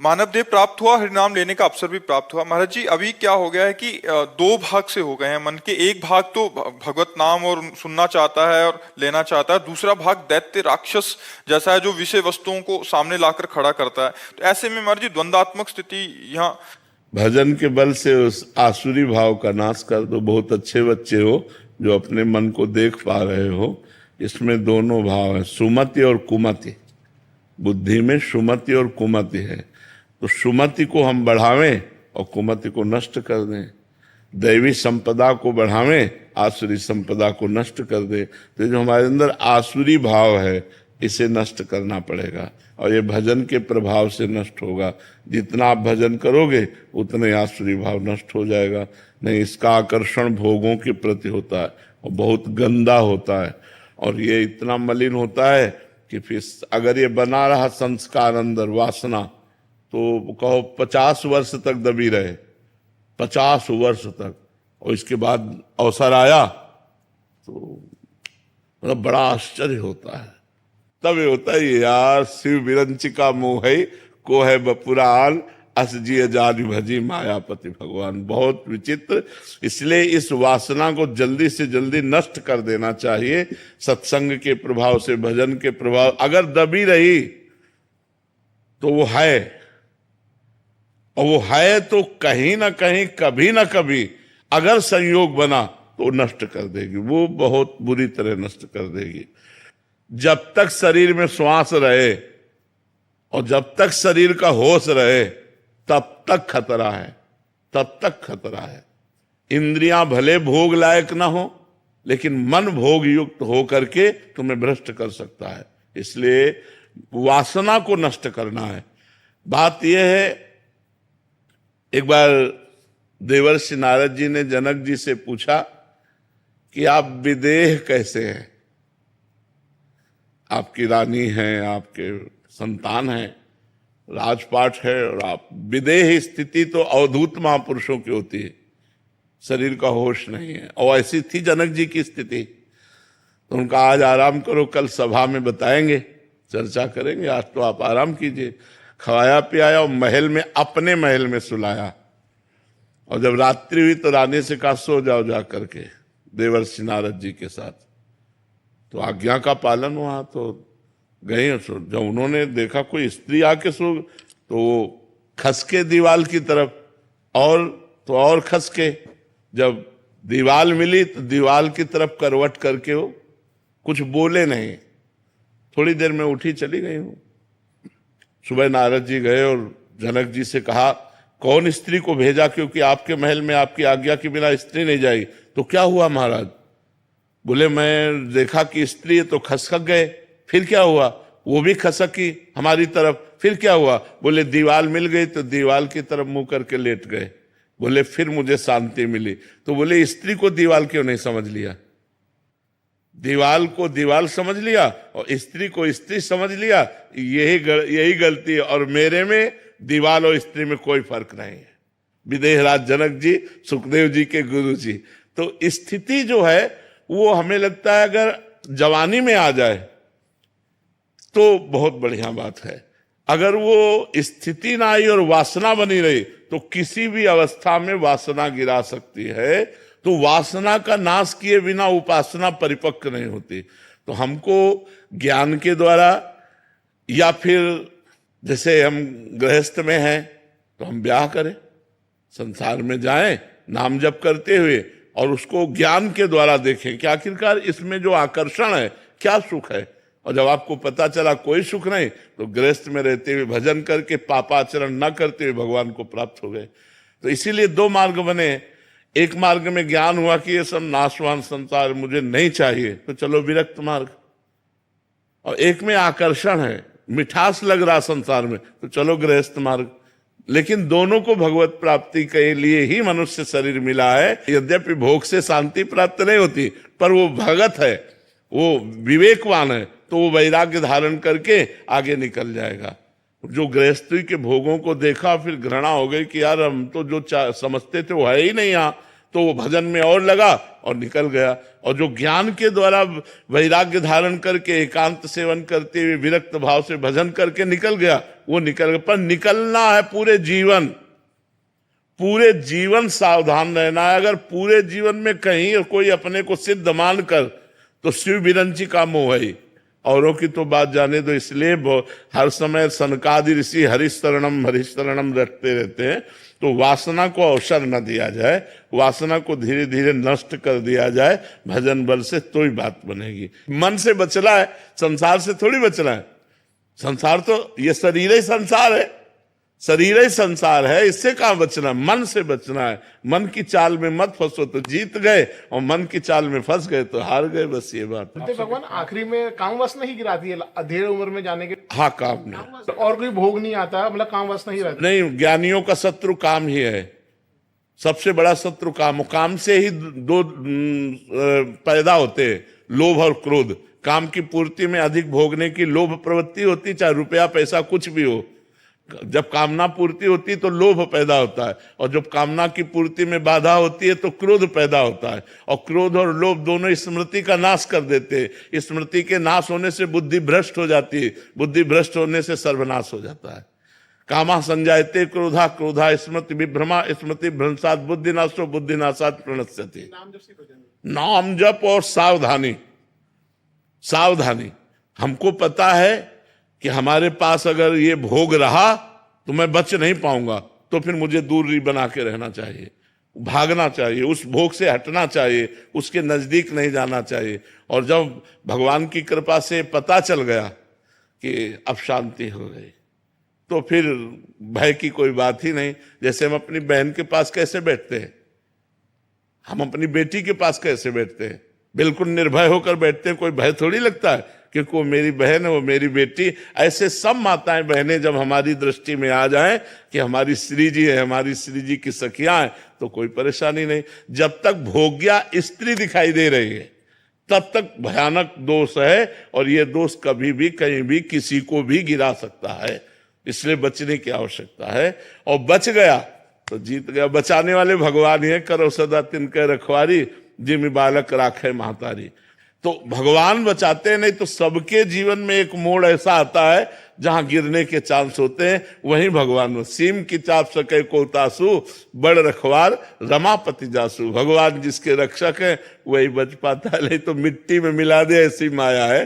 मानव देह प्राप्त हुआ, हरिनाम लेने का अवसर भी प्राप्त हुआ। महाराज जी, अभी क्या हो गया है कि दो भाग से हो गए हैं मन के। एक भाग तो भगवत नाम और सुनना चाहता है और लेना चाहता है, दूसरा भाग दैत्य राक्षस जैसा है जो विषय वस्तुओं को सामने लाकर खड़ा करता है। तो ऐसे में महाराज जी द्वंदात्मक स्थिति यहाँ। भजन के बल से उस आसुरी भाव का नाश कर दो। बहुत अच्छे बच्चे हो जो अपने मन को देख पा रहे हो। इसमें दोनों भाव है, सुमति और कुमति। बुद्धि में सुमति और कुमति है, तो सुमति को हम बढ़ावें और कुमति को नष्ट कर दें। दैवी संपदा को बढ़ावें, आसुरी संपदा को नष्ट कर दें। तो जो हमारे अंदर आसुरी भाव है इसे नष्ट करना पड़ेगा, और ये भजन के प्रभाव से नष्ट होगा। जितना आप भजन करोगे उतने आसुरी भाव नष्ट हो जाएगा। नहीं, इसका आकर्षण भोगों के प्रति होता है और बहुत गंदा होता है, और ये इतना मलिन होता है कि फिर अगर ये बना रहा संस्कार अंदर, वासना, तो कहो 50 वर्ष तक दबी रहे, 50 वर्ष तक, और इसके बाद अवसर आया तो मतलब बड़ा आश्चर्य होता है। तब ये होता है यार, शिव विरंचिका मोह है को है बपुरान, अस जिय जान भजी मायापति भगवान। बहुत विचित्र। इसलिए इस वासना को जल्दी से जल्दी नष्ट कर देना चाहिए। सत्संग के प्रभाव से, भजन के प्रभाव, अगर दबी रही तो वो है, और वो है तो कहीं ना कहीं, कभी ना कभी अगर संयोग बना तो नष्ट कर देगी, वो बहुत बुरी तरह नष्ट कर देगी। जब तक शरीर में श्वास रहे और जब तक शरीर का होश रहे तब तक खतरा है, तब तक खतरा है। इंद्रियां भले भोग लायक ना हो, लेकिन मन भोग युक्त हो करके तुम्हें भ्रष्ट कर सकता है। इसलिए वासना को नष्ट करना है। बात यह है, एक बार देवर्षि नारद जी ने जनक जी से पूछा कि आप विदेह कैसे हैं? आपकी रानी हैं, आपके संतान हैं, राजपाट है, और आप विदेह स्थिति तो अवधूत महापुरुषों की होती है, शरीर का होश नहीं है, और ऐसी थी जनक जी की स्थिति। तो उनका आज आराम करो, कल सभा में बताएंगे, चर्चा करेंगे, आज तो आप आराम कीजिए। खवाया पियाया और महल में, अपने महल में सुलाया, और जब रात्रि हुई तो रानी से कहा सो जाओ जा करके देवर्षि नारद जी के साथ। तो आज्ञा का पालन हुआ, तो गए। जब उन्होंने देखा कोई स्त्री आके सो, तो वो खसके दीवाल की तरफ, और तो और खसके। जब दीवाल मिली तो दीवाल की तरफ करवट करके वो कुछ बोले नहीं, थोड़ी देर में उठी चली गई हूं। सुबह नारद जी गए और जनक जी से कहा कौन स्त्री को भेजा, क्योंकि आपके महल में आपकी आज्ञा के बिना स्त्री नहीं जाएगी। तो क्या हुआ महाराज? बोले मैं देखा कि स्त्री है तो खसक गए। फिर क्या हुआ? वो भी खसकी हमारी तरफ। फिर क्या हुआ? बोले दीवाल मिल गई तो दीवाल की तरफ मुंह करके लेट गए। बोले फिर मुझे शांति मिली। तो बोले स्त्री को दीवाल क्यों नहीं समझ लिया? दीवाल को दीवाल समझ लिया और स्त्री को स्त्री समझ लिया, यही गलती है। और मेरे में दीवाल और स्त्री में कोई फर्क नहीं है। विदेहराज जनक जी, सुखदेव जी के गुरु जी। तो स्थिति जो है वो हमें लगता है अगर जवानी में आ जाए तो बहुत बढ़िया बात है। अगर वो स्थिति ना आई और वासना बनी रही तो किसी भी अवस्था में वासना गिरा सकती है। तो वासना का नाश किए बिना उपासना परिपक्व नहीं होती। तो हमको ज्ञान के द्वारा, या फिर जैसे हम गृहस्थ में हैं तो हम ब्याह करें, संसार में जाएं नाम जप करते हुए, और उसको ज्ञान के द्वारा देखें कि आखिरकार इसमें जो आकर्षण है क्या सुख है। और जब आपको पता चला कोई सुख नहीं, तो गृहस्थ में रहते हुए भजन करके पापाचरण न करते हुए भगवान को प्राप्त हो गए। तो इसीलिए दो मार्ग बने। एक मार्ग में ज्ञान हुआ कि ये सब नाशवान संसार मुझे नहीं चाहिए, तो चलो विरक्त मार्ग। और एक में आकर्षण है, मिठास लग रहा संसार में, तो चलो गृहस्थ मार्ग। लेकिन दोनों को भगवत प्राप्ति के लिए ही मनुष्य शरीर मिला है। यद्यपि भोग से शांति प्राप्त नहीं होती, पर वो भगत है, वो विवेकवान है, तो वो वैराग्य धारण करके आगे निकल जाएगा। जो गृहस्थी के भोगों को देखा, फिर घृणा हो गई कि यार हम तो जो समझते थे वो है ही नहीं यहाँ, तो वो भजन में और लगा और निकल गया। और जो ज्ञान के द्वारा वैराग्य धारण करके एकांत सेवन करते हुए विरक्त भाव से भजन करके निकल गया, वो निकल गया। पर निकलना है पूरे जीवन सावधान रहना है। अगर पूरे जीवन में कहीं कोई अपने को सिद्ध मानकर, तो शिव विरंची का मोह है, औरों की तो बात जाने दो। इसलिए हर समय सनकादि ऋषि हरिशरणम रटते रहते हैं। तो वासना को अवसर न दिया जाए, वासना को धीरे धीरे नष्ट कर दिया जाए भजन बल से, तो ही बात बनेगी। मन से बचना है, संसार से थोड़ी बचना है। संसार तो ये शरीर ही संसार है, शरीर ही संसार है, इससे कहां बचना? मन से बचना है। मन की चाल में मत फंसो तो जीत गए, और मन की चाल में फंस गए तो हार गए। बस ये बात। भगवान आखिरी में काम वासना ही गिराती है अधेड़ उम्र में जाने के। हाँ, काम नहीं, और कोई भोग नहीं आता, मतलब काम वासना ही रहती नहीं। ज्ञानियों का शत्रु काम ही है, सबसे बड़ा शत्रु काम। काम से ही दो पैदा होते हैं, लोभ और क्रोध। काम की पूर्ति में अधिक भोगने की लोभ प्रवृत्ति होती, चाहे रुपया पैसा कुछ भी हो। जब कामना पूर्ति होती है तो लोभ पैदा होता है, और जब कामना की पूर्ति में बाधा होती है तो क्रोध पैदा होता है। और क्रोध और लोभ दोनों स्मृति का नाश कर देते हैं। स्मृति के नाश होने से बुद्धि भ्रष्ट हो जाती है, बुद्धि भ्रष्ट होने से सर्वनाश हो जाता है। कामा संजायते क्रोधा, क्रोधा स्मृति विभ्रमा, स्मृति भ्रंशात बुद्धिनाशो, बुद्धिनाशात प्रणश्यति। नाम जप और सावधानी। हमको पता है कि हमारे पास अगर ये भोग रहा तो मैं बच नहीं पाऊंगा, तो फिर मुझे दूरी बना के रहना चाहिए, भागना चाहिए, उस भोग से हटना चाहिए, उसके नजदीक नहीं जाना चाहिए। और जब भगवान की कृपा से पता चल गया कि अब शांति हो गई, तो फिर भय की कोई बात ही नहीं। जैसे हम अपनी बहन के पास कैसे बैठते हैं, हम अपनी बेटी के पास कैसे बैठते हैं, बिल्कुल निर्भय होकर बैठते हैं, कोई भय थोड़ी लगता है, क्योंकि वो मेरी बहन है, वो मेरी बेटी। ऐसे सब माताएं बहनें जब हमारी दृष्टि में आ जाएं कि हमारी श्री जी है, हमारी श्री जी की सखियां हैं, तो कोई परेशानी नहीं। जब तक भोग्या स्त्री दिखाई दे रही है तब तक भयानक दोष है, और ये दोष कभी भी कहीं भी किसी को भी गिरा सकता है। इसलिए बचने की आवश्यकता है, और बच गया तो जीत गया। बचाने वाले भगवान ही है, करो सदा तिनके रखवारी, जिम बालक राखे महतारी। तो भगवान बचाते हैं, नहीं तो सबके जीवन में एक मोड़ ऐसा आता है जहां गिरने के चांस होते हैं, वहीं भगवान। सीम की चाप सके को तासु, बड़ रखवार रमापति जासु। भगवान जिसके रक्षक है वही बच पाता है, नहीं तो मिट्टी में मिला दे ऐसी माया है।